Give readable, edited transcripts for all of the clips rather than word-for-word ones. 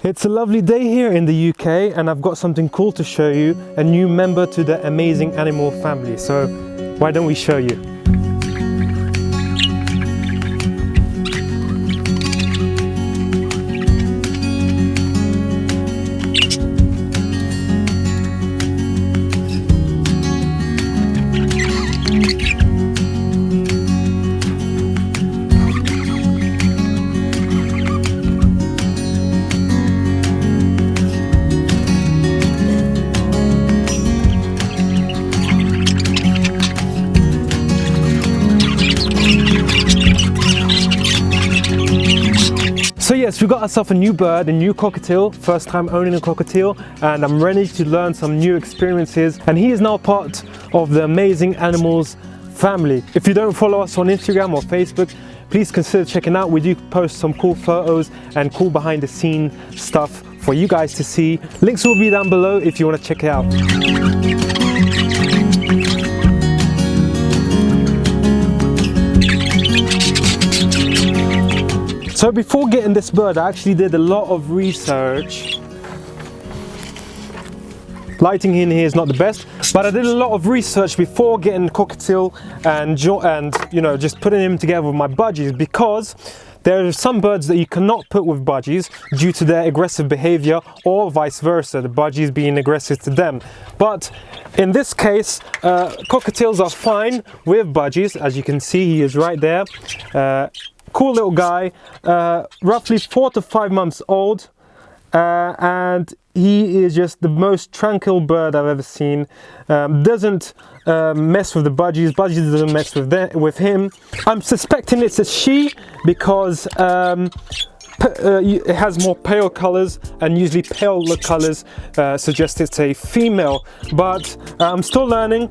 It's a lovely day here in the UK and I've got something cool to show you, a new member to the amazing animal family. So why don't we show you? So yes, we got ourselves a new bird, a new cockatiel, first time owning a cockatiel, and I'm ready to learn some new experiences, and he is now part of the Amazing Animals family. If you don't follow us on Instagram or Facebook, please consider checking out. We do post some cool photos and cool behind the scene stuff for you guys to see. Links will be down below if you want to check it out. So before getting this bird, I actually did a lot of research. Lighting in here is not the best, but I did a lot of research before getting cockatiel and you know, just putting him together with my budgies, because there are some birds that you cannot put with budgies due to their aggressive behavior, or vice versa, the budgies being aggressive to them. But in this case, cockatiels are fine with budgies. As you can see, he is right there. Cool little guy, roughly 4 to 5 months old, and he is just the most tranquil bird I've ever seen. Doesn't mess with the budgies doesn't mess with him. I'm suspecting it's a she because it has more pale colors, and usually pale colors suggest it's a female, but I'm still learning.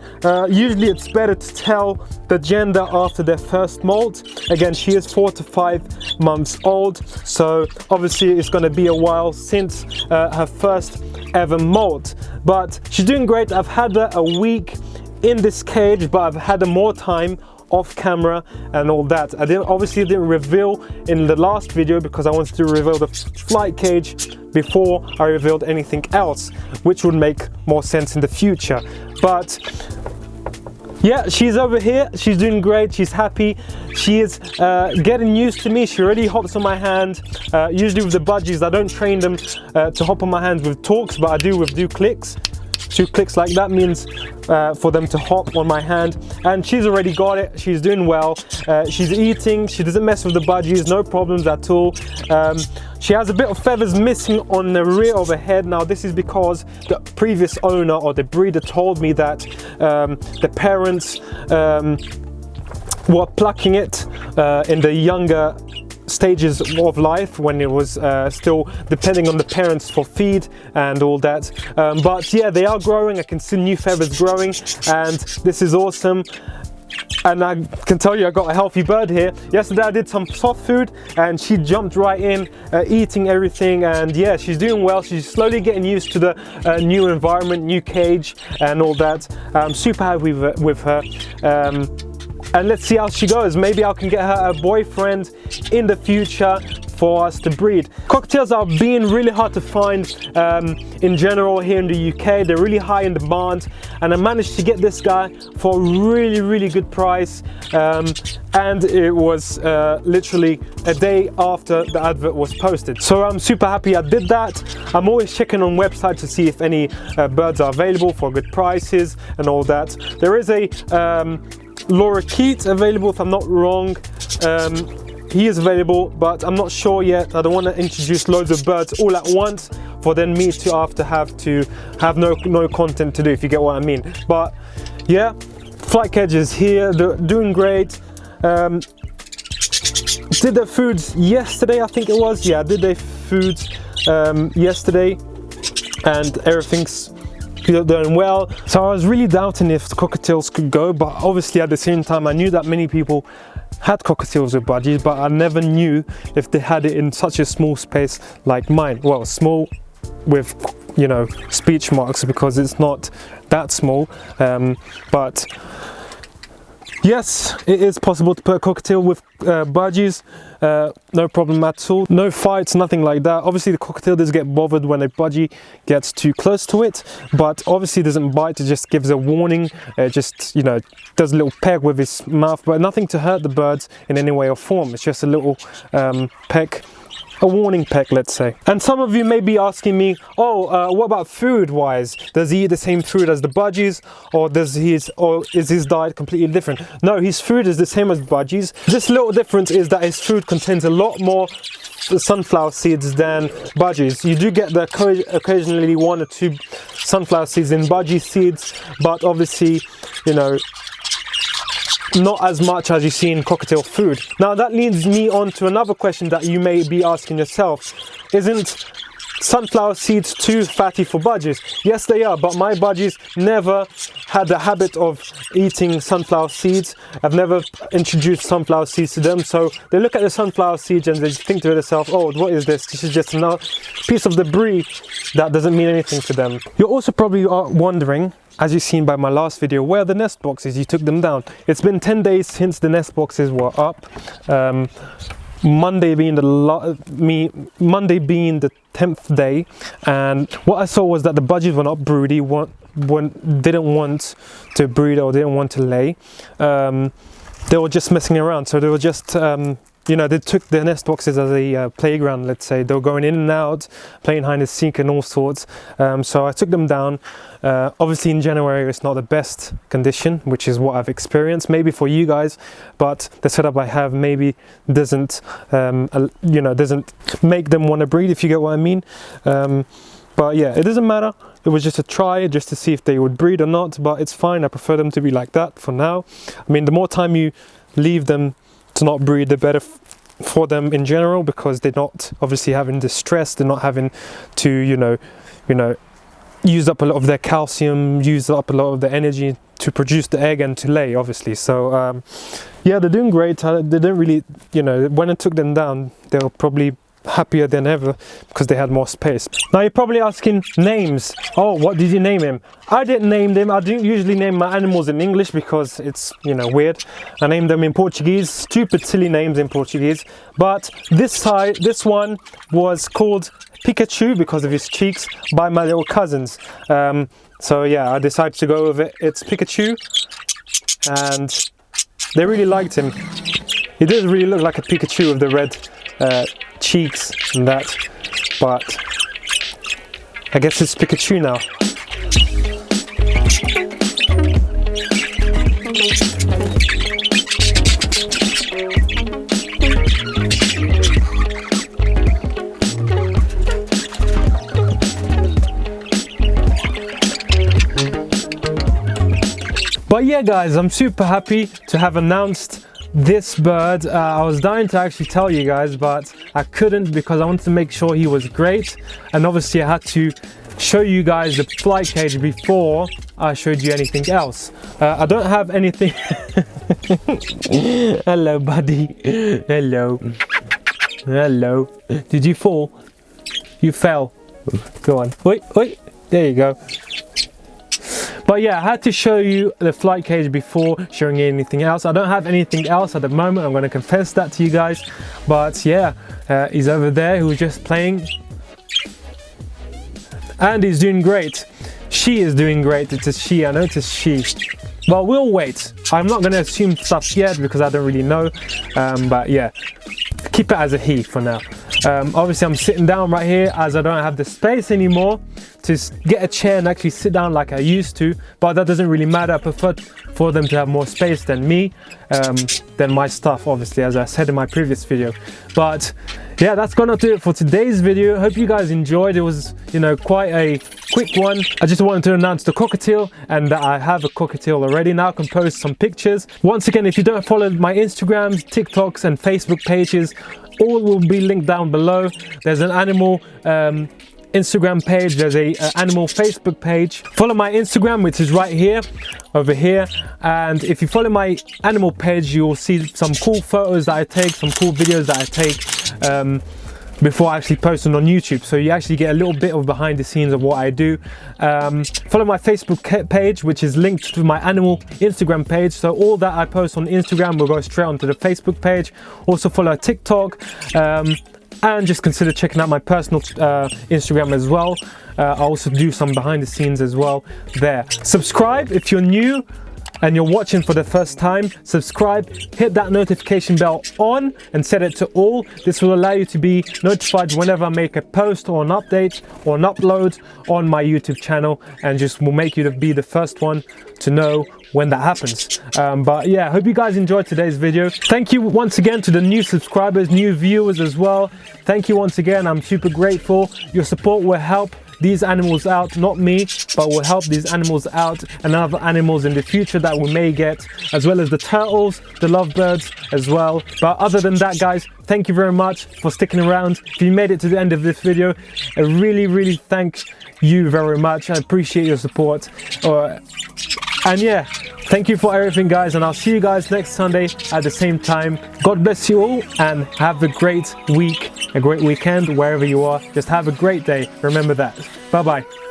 Usually it's better to tell the gender after their first molt. Again, she is 4 to 5 months old, so obviously it's going to be a while since her first ever molt, but she's doing great. I've had her a week in this cage, but I've had her more time off camera and all that. I obviously didn't reveal in the last video because I wanted to reveal the flight cage before I revealed anything else, which would make more sense in the future. But yeah, she's over here, she's doing great, she's happy, she is getting used to me. She already hops on my hand. Usually with the budgies, I don't train them to hop on my hand with talks, but I do with clicks. 2 clicks like that means for them to hop on my hand, and she's already got it. She's doing well. She's eating, she doesn't mess with the budgies, no problems at all. She has a bit of feathers missing on the rear of her head. Now this is because the previous owner or the breeder told me that the parents were plucking it in the younger stages of life, when it was still depending on the parents for feed and all that, but yeah, they are growing. I can see new feathers growing, and this is awesome. And I can tell you I got a healthy bird here. Yesterday I did some soft food and she jumped right in, eating everything, and yeah, she's doing well. She's slowly getting used to the new environment, new cage and all that. I'm super happy with her. And let's see how she goes. Maybe I can get her a boyfriend in the future for us to breed. Cockatiels are being really hard to find in general here in the UK. They're really high in demand, and I managed to get this guy for a really good price, and it was literally a day after the advert was posted. So I'm super happy I did that. I'm always checking on websites to see if any birds are available for good prices and all that. There is a lorikeet available, if I'm not wrong. He is available, but I'm not sure yet. I don't want to introduce loads of birds all at once for then me to have no content to do, if you get what I mean. But yeah, flight cage is here. They're doing great. Did their foods yesterday, I think it was. Yeah, I did their foods yesterday, and everything's doing well. So I was really doubting if the cockatiels could go, but obviously at the same time I knew that many people had cockatiels with budgies, but I never knew if they had it in such a small space like mine. Well, small with, you know, speech marks, because it's not that small, but Yes, it is possible to put a cockatiel with budgies, no problem at all. No fights, nothing like that. Obviously the cockatiel does get bothered when a budgie gets too close to it, but obviously it doesn't bite, it just gives a warning. It just, you know, does a little peck with his mouth, but nothing to hurt the birds in any way or form. It's just a little peck. A warning peck, let's say. And some of you may be asking me, oh, what about food wise? Does he eat the same food as the budgies, or is his diet completely different? No, his food is the same as budgies. This little difference is that his food contains a lot more sunflower seeds than budgies. You do get occasionally 1 or 2 sunflower seeds in budgie seeds, but obviously, you know, not as much as you see in cockatiel food. Now that leads me on to another question that you may be asking yourself. Isn't sunflower seeds too fatty for budgies? Yes, they are, but my budgies never had the habit of eating sunflower seeds. I've never introduced sunflower seeds to them, so they look at the sunflower seeds and they think to themselves, oh, what is this? This is just another piece of debris that doesn't mean anything to them. You're also probably wondering, as you've seen by my last video, where are the nest boxes? You took them down. It's been 10 days since the nest boxes were up. Monday being the 10th day, and what I saw was that the budgies were not broody, didn't want to breed or didn't want to lay. They were just messing around, so they were just you know, they took the nest boxes as a playground, let's say. They were going in and out, playing hide and seek and all sorts. So I took them down. Obviously in January it's not the best condition, which is what I've experienced, maybe for you guys, but the setup I have maybe doesn't, you know, doesn't make them want to breed, if you get what I mean. But yeah, it doesn't matter. It was just a try, just to see if they would breed or not, but it's fine. I prefer them to be like that for now. I mean, the more time you leave them to not breed, the better for them in general, because they're not obviously having the stress, they're not having to, you know, use up a lot of their calcium, use up a lot of the energy to produce the egg and to lay, obviously. So yeah, they're doing great. They don't really, you know, when I took them down, they were probably happier than ever because they had more space. Now you're probably asking names. Oh, what did you name him? I didn't name them. I don't usually name my animals in English because it's, you know, weird. I named them in Portuguese, stupid silly names in Portuguese. But this one was called Pikachu because of his cheeks by my little cousins. So yeah, I decided to go with it. It's Pikachu, and they really liked him. He does really look like a Pikachu with the red cheeks and that, but I guess it's Pikachu now. But yeah guys, I'm super happy to have announced this bird. I was dying to actually tell you guys, but I couldn't because I wanted to make sure he was great, and obviously I had to show you guys the flight cage before I showed you anything else. I don't have anything. Hello buddy. Hello. Hello. Did you fall? You fell. Go on. Wait, wait. There you go. But yeah, I had to show you the flight cage before showing you anything else. I don't have anything else at the moment, I'm going to confess that to you guys. But yeah, he's over there who's just playing. And he's doing great. She is doing great. It's a she, I know it's a she. Well, we'll wait. I'm not going to assume stuff yet because I don't really know. But yeah, keep it as a he for now. Obviously I'm sitting down right here as I don't have the space anymore to get a chair and actually sit down like I used to, but that doesn't really matter. I prefer for them to have more space than me, than my stuff, obviously, as I said in my previous video. But yeah, that's gonna do it for today's video. Hope you guys enjoyed. It was, you know, quite a quick one. I just wanted to announce the cockatiel and that I have a cockatiel already. Now I can post some pictures. Once again, if you don't follow my Instagrams, TikToks and Facebook pages, all will be linked down below. There's an animal Instagram page, there's a animal Facebook page. Follow my Instagram, which is right here, over here, and if you follow my animal page, you will see some cool photos that I take, some cool videos that I take. before actually posting on YouTube, so you actually get a little bit of behind the scenes of what I do. Follow my Facebook page, which is linked to my animal Instagram page, so all that I post on Instagram will go straight onto the Facebook page. Also follow TikTok, and just consider checking out my personal Instagram as well. I also do some behind the scenes as well there. Subscribe if you're new and you're watching for the first time. Subscribe, hit that notification bell on and set it to all. This will allow you to be notified whenever I make a post or an update or an upload on my YouTube channel, and just will make you to be the first one to know when that happens. But yeah, I hope you guys enjoyed today's video. Thank you once again to the new subscribers, new viewers as well. Thank you once again. I'm super grateful. Your support will help these animals out, not me, but will help these animals out and other animals in the future that we may get, as well as the turtles, the lovebirds as well. But other than that, guys, thank you very much for sticking around. If you made it to the end of this video, I really thank you very much. I appreciate your support. And yeah, thank you for everything, guys, and I'll see you guys next Sunday at the same time. God bless you all and have a great week, a great weekend wherever you are. Just have a great day. Remember that. Bye bye.